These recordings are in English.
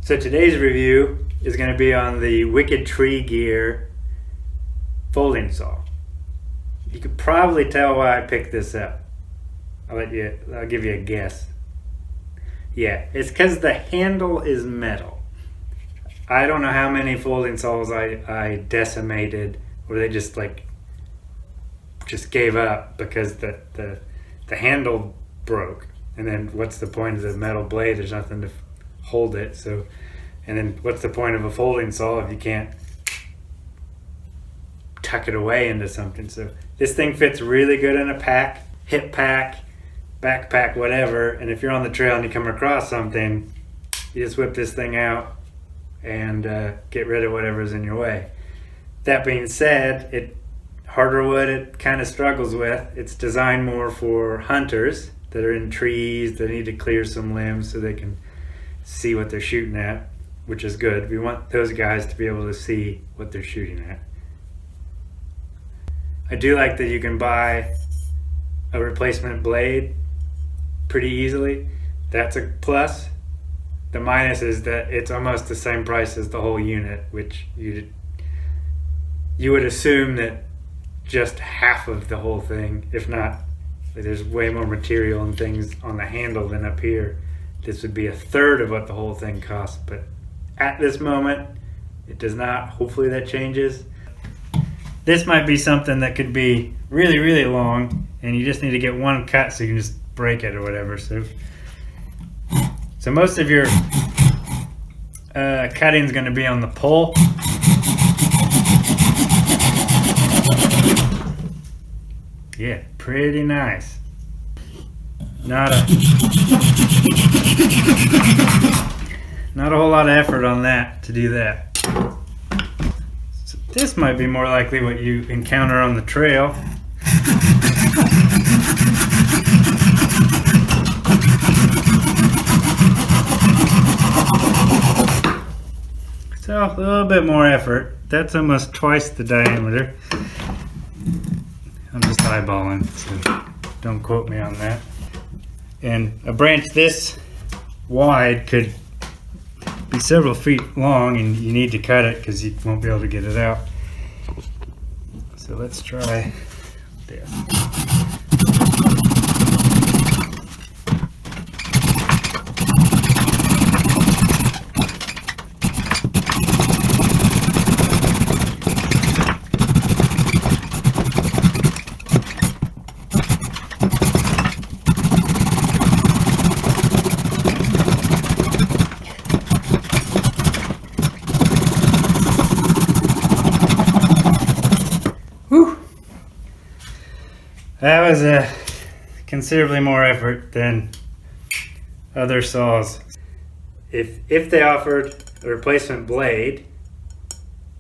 So today's review is going to be on the Wicked Tree Gear folding saw. You could probably tell why I picked this up. I'll give you a guess. Yeah, it's because the handle is metal. I don't know how many folding saws I decimated, or they just gave up because the handle broke. And then what's the point of the metal blade? There's nothing to hold it. So, and then what's the point of a folding saw if you can't tuck it away into something? So this thing fits really good in a pack, hip pack, backpack, whatever. And if you're on the trail and you come across something, you just whip this thing out and get rid of whatever's in your way. That being said, harder wood it kind of struggles with. It's designed more for hunters that are in trees that need to clear some limbs so they can see what they're shooting at, which is good. We want those guys to be able to see what they're shooting at. I do like that you can buy a replacement blade pretty easily. That's a plus. The minus is that it's almost the same price as the whole unit, which you would assume that just half of the whole thing, if not, there's way more material and things on the handle than up here. This would be a third of what the whole thing costs, but at this moment it does not. Hopefully that changes. This might be something that could be really, really long, and you just need to get one cut so you can just break it or whatever. So most of your cutting is going to be on the pull. Yeah, pretty nice. Not a whole lot of effort on that to do that. So this might be more likely what you encounter on the trail. So a little bit more effort. That's almost twice the diameter. I'm just eyeballing, so don't quote me on that. And a branch this wide could be several feet long, and you need to cut it because you won't be able to get it out. So let's try this. That was considerably more effort than other saws. If they offered a replacement blade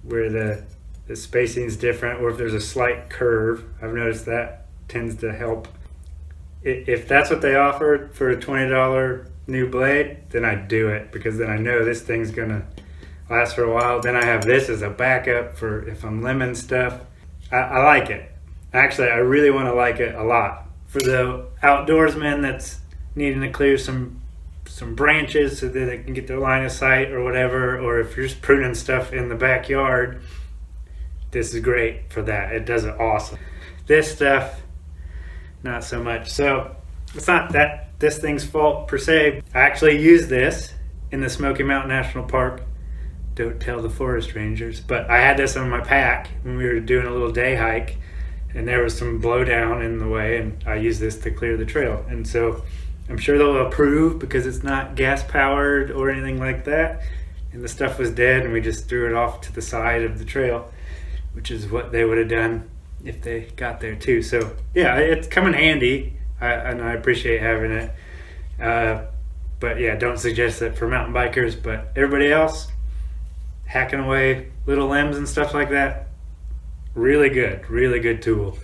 where the spacing is different, or if there's a slight curve, I've noticed that tends to help. If that's what they offered for a $20 new blade, then I'd do it, because then I know this thing's gonna last for a while. Then I have this as a backup for if I'm limbing stuff. I like it. Actually, I really want to like it a lot. For the outdoorsman that's needing to clear some branches so that they can get their line of sight or whatever, or if you're just pruning stuff in the backyard, this is great for that. It does it awesome. This stuff, not so much. So it's not this thing's fault per se. I actually used this in the Smoky Mountain National Park. Don't tell the forest rangers, but I had this on my pack when we were doing a little day hike, and there was some blowdown in the way, and I used this to clear the trail. And so I'm sure they'll approve because it's not gas powered or anything like that, and the stuff was dead and we just threw it off to the side of the trail, which is what they would have done if they got there too. So yeah, it's come in handy, and I appreciate having it, but yeah, don't suggest it for mountain bikers. But everybody else, hacking away little limbs and stuff like that, really good tool.